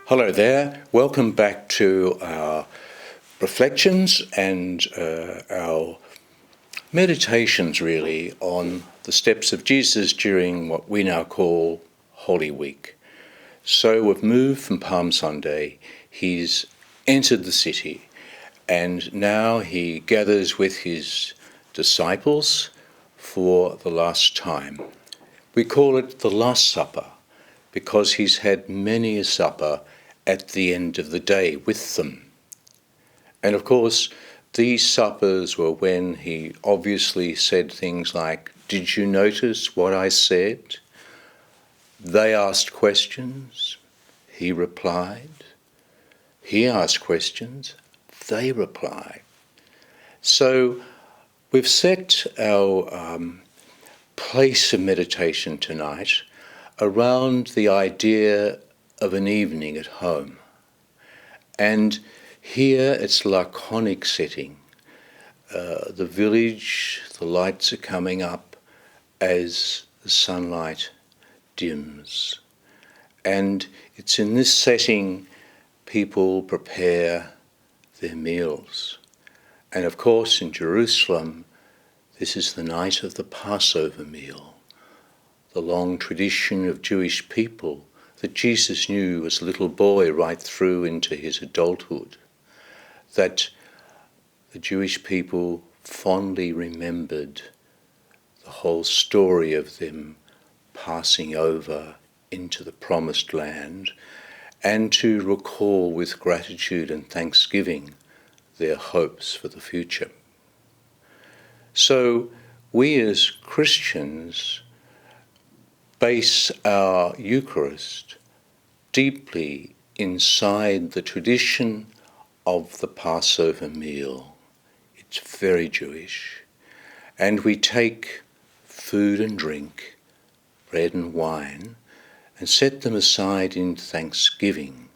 Hello there, welcome back to our reflections and our meditations really on the steps of Jesus during what we now call Holy Week. So we've moved from Palm Sunday, he's entered the city, and now he gathers with his disciples for the last time. We call it the Last Supper because he's had many a supper at the end of the day with them. And of course, these suppers were when he obviously said things like, "Did you notice what I said?" They asked questions, he replied. He asked questions, they replied. So we've set our place of meditation tonight around the idea of an evening at home. And here it's laconic setting. The village, the lights are coming up as the sunlight dims. And it's in this setting people prepare their meals. And of course in Jerusalem, this is the night of the Passover meal, the long tradition of Jewish people that Jesus knew as a little boy right through into his adulthood, that the Jewish people fondly remembered the whole story of them passing over into the promised land, and to recall with gratitude and thanksgiving their hopes for the future. So we as Christians base our Eucharist deeply inside the tradition of the Passover meal. It's very Jewish. And we take food and drink, bread and wine, and set them aside in thanksgiving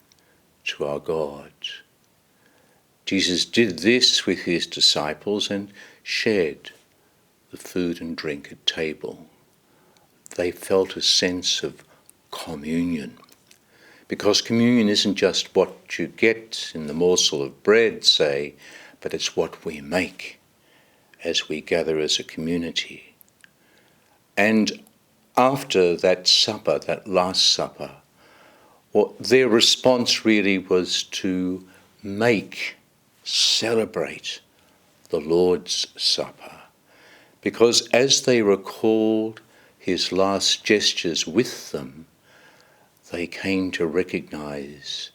to our God. Jesus did this with his disciples and shared the food and drink at table. They felt a sense of communion, because communion isn't just what you get in the morsel of bread, say, but it's what we make as we gather as a community. And after that supper, that Last Supper, their response really was to celebrate the Lord's Supper, because as they recalled his last gestures with them, they came to recognize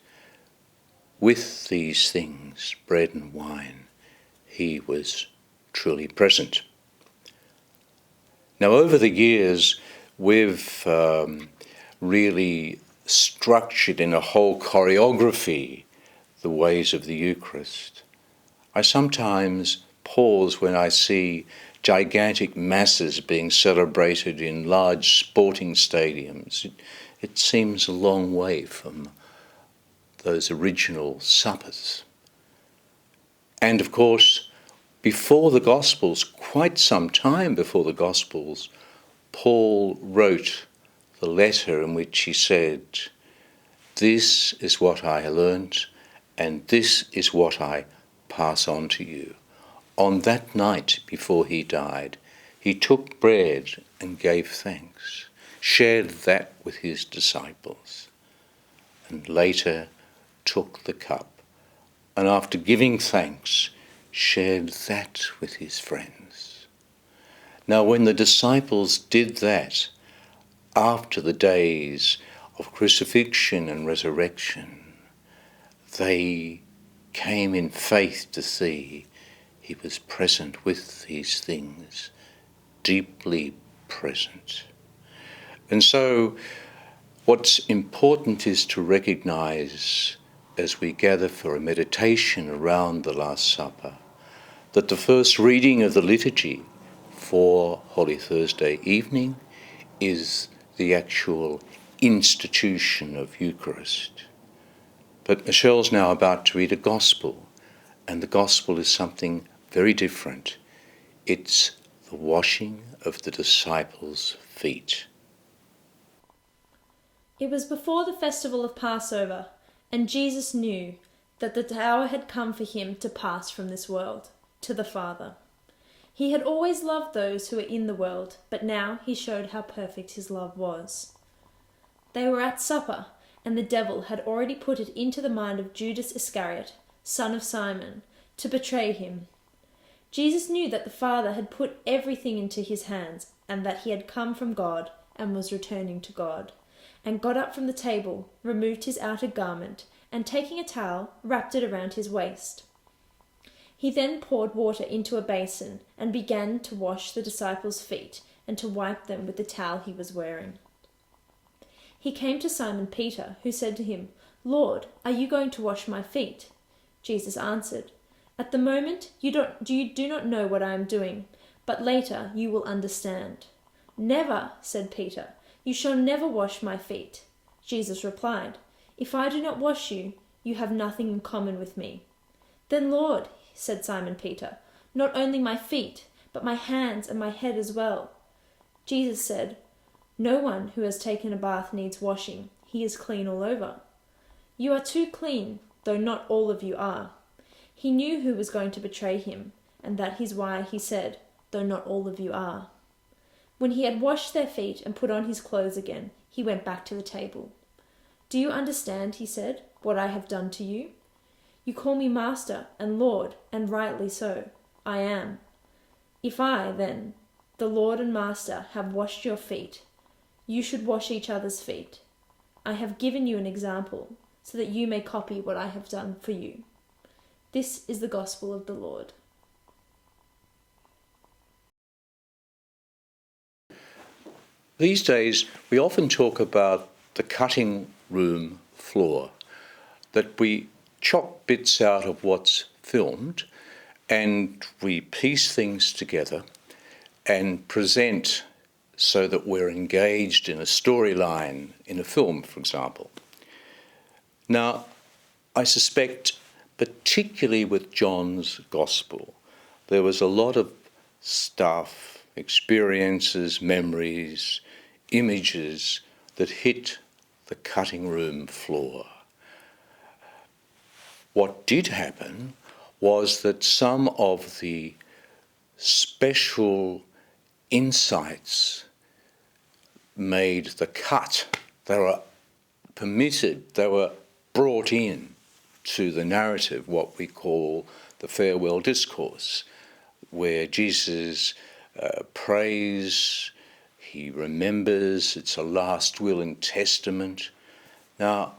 with these things, bread and wine, he was truly present. Now over the years, we've really structured in a whole choreography the ways of the Eucharist. I sometimes pause when I see gigantic masses being celebrated in large sporting stadiums. It seems a long way from those original suppers. And of course, before the Gospels, quite some time before the Gospels, Paul wrote the letter in which he said, "This is what I learnt, and this is what I pass on to you." On that night before he died, he took bread and gave thanks, shared that with his disciples, and later took the cup, and after giving thanks, shared that with his friends. Now, when the disciples did that, after the days of crucifixion and resurrection, they came in faith to see he was present with these things, deeply present. And so what's important is to recognize, as we gather for a meditation around the Last Supper, that the first reading of the liturgy for Holy Thursday evening is the actual institution of Eucharist. But Michelle's now about to read a Gospel, And the gospel is something very different. It's the washing of the disciples' feet. It was before the festival of Passover, and Jesus knew that the hour had come for him to pass from this world to the Father. He had always loved those who were in the world, but now he showed how perfect his love was. They were at supper, and the devil had already put it into the mind of Judas Iscariot, son of Simon, to betray him. Jesus knew that the Father had put everything into his hands, and that he had come from God and was returning to God, and got up from the table, removed his outer garment, and taking a towel, wrapped it around his waist. He then poured water into a basin and began to wash the disciples' feet and to wipe them with the towel he was wearing. He came to Simon Peter, who said to him, "Lord, are you going to wash my feet?" Jesus answered, "At the moment you do not know what I am doing, but later you will understand." "Never," said Peter, "you shall never wash my feet." Jesus replied, "If I do not wash you, you have nothing in common with me." "Then, Lord," said Simon Peter, "not only my feet, but my hands and my head as well." Jesus said, "No one who has taken a bath needs washing. He is clean all over. You are too clean, though not all of you are." He knew who was going to betray him, and that is why he said, "Though not all of you are." When he had washed their feet and put on his clothes again, he went back to the table. "Do you understand," he said, "what I have done to you? You call me Master and Lord, and rightly so. I am. If I, then, the Lord and Master, have washed your feet, you should wash each other's feet. I have given you an example, so that you may copy what I have done for you." This is the gospel of the Lord. These days, we often talk about the cutting room floor, that we chop bits out of what's filmed and we piece things together and present so that we're engaged in a storyline in a film, for example. Now, I suspect, particularly with John's Gospel, there was a lot of stuff, experiences, memories, images that hit the cutting room floor. What did happen was that some of the special insights made the cut. They were permitted, they were brought in to the narrative, what we call the farewell discourse, where Jesus prays, he remembers, it's a last will and testament. Now,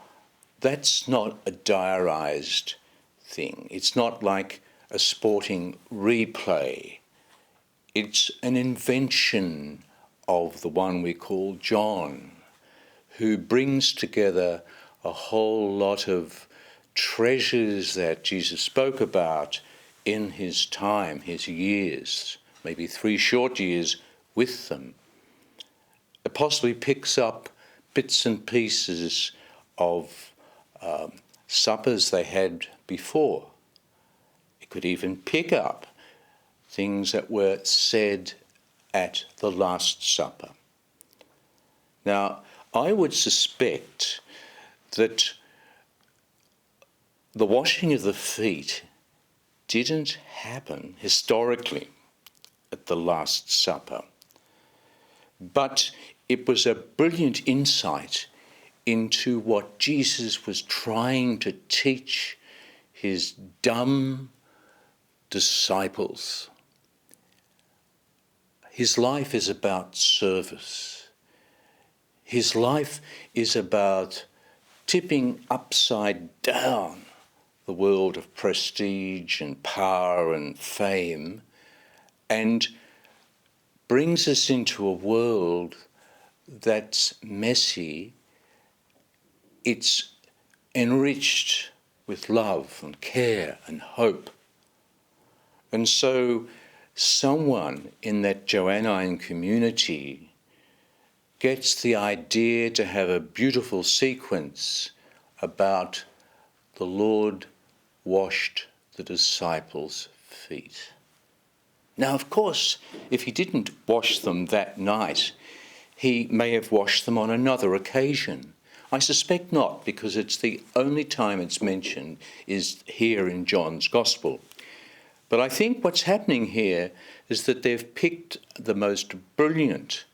that's not a diarised thing. It's not like a sporting replay. It's an invention of the one we call John, who brings together a whole lot of treasures that Jesus spoke about in his time, his years, maybe 3 short years with them. It possibly picks up bits and pieces of suppers they had before. It could even pick up things that were said at the Last Supper. Now, I would suspect that the washing of the feet didn't happen historically at the Last Supper, but it was a brilliant insight into what Jesus was trying to teach his dumb disciples. His life is about service. His life is about tipping upside down the world of prestige and power and fame, and brings us into a world that's messy. It's enriched with love and care and hope. And so someone in that Johannine community gets the idea to have a beautiful sequence about the Lord washed the disciples' feet. Now, of course, if he didn't wash them that night, he may have washed them on another occasion. I suspect not, because it's the only time it's mentioned is here in John's Gospel. But I think what's happening here is that they've picked the most brilliant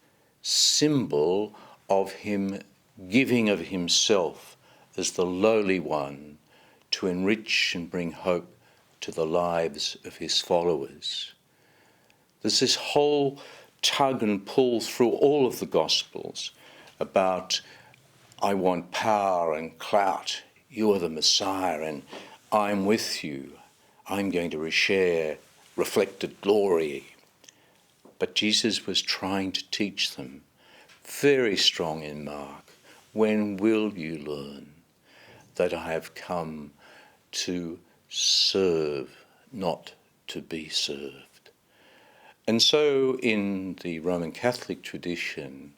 symbol of him giving of himself as the lowly one to enrich and bring hope to the lives of his followers. There's this whole tug and pull through all of the Gospels about, I want power and clout, you are the Messiah, and I'm with you, I'm going to share reflected glory. But Jesus was trying to teach them, very strong in Mark, when will you learn that I have come to serve, not to be served? And so in the Roman Catholic tradition,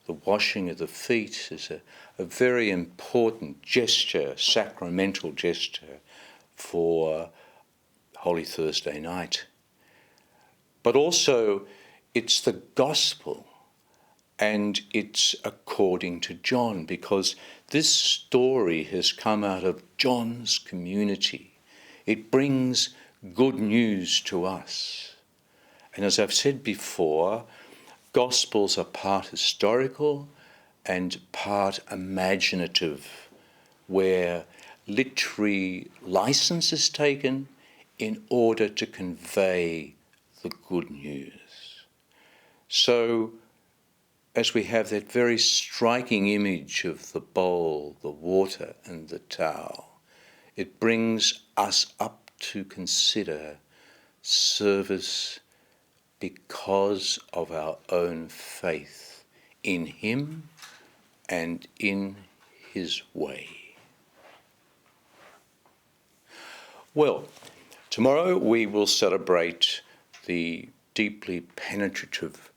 the washing of the feet is a very important gesture, sacramental gesture for Holy Thursday night. But also it's the gospel, and it's according to John, because this story has come out of John's community. It brings good news to us. And as I've said before, Gospels are part historical and part imaginative, where literary license is taken in order to convey the good news. So, as we have that very striking image of the bowl, the water and the towel, it brings us up to consider service because of our own faith in him and in his way. Well, tomorrow we will celebrate the deeply penetrative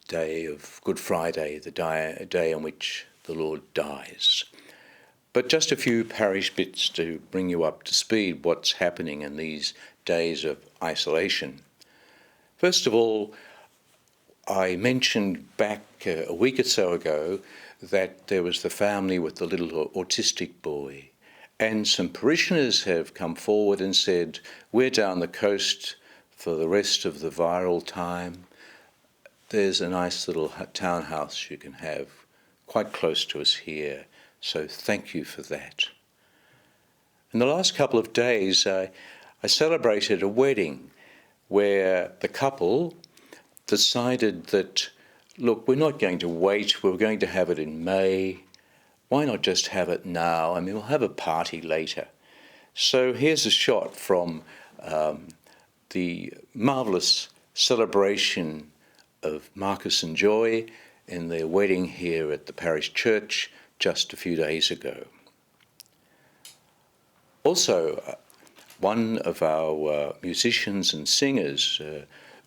day of Good Friday, the day on which the Lord dies. But just a few parish bits to bring you up to speed what's happening in these days of isolation. First of all, I mentioned back a week or so ago that there was the family with the little autistic boy, and some parishioners have come forward and said, we're down the coast for the rest of the viral time. There's a nice little townhouse you can have quite close to us here, so thank you for that. In the last couple of days, I celebrated a wedding where the couple decided that, look, we're not going to wait, we're going to have it in May. Why not just have it now? I mean, we'll have a party later. So here's a shot from the marvellous celebration of Marcus and Joy in their wedding here at the parish church just a few days ago. Also, one of our musicians and singers,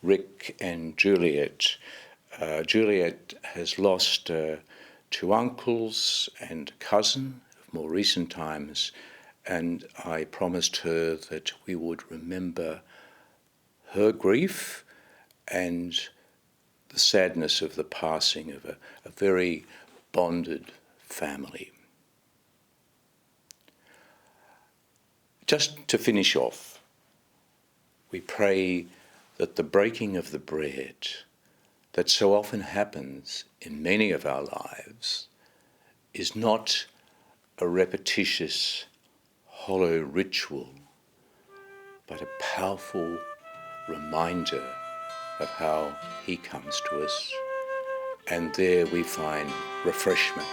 Rick and Juliet. Juliet has lost two uncles and a cousin of more recent times, and I promised her that we would remember her grief and the sadness of the passing of a very bonded family. Just to finish off, we pray that the breaking of the bread that so often happens in many of our lives is not a repetitious, hollow ritual, but a powerful reminder of how he comes to us, and there we find refreshment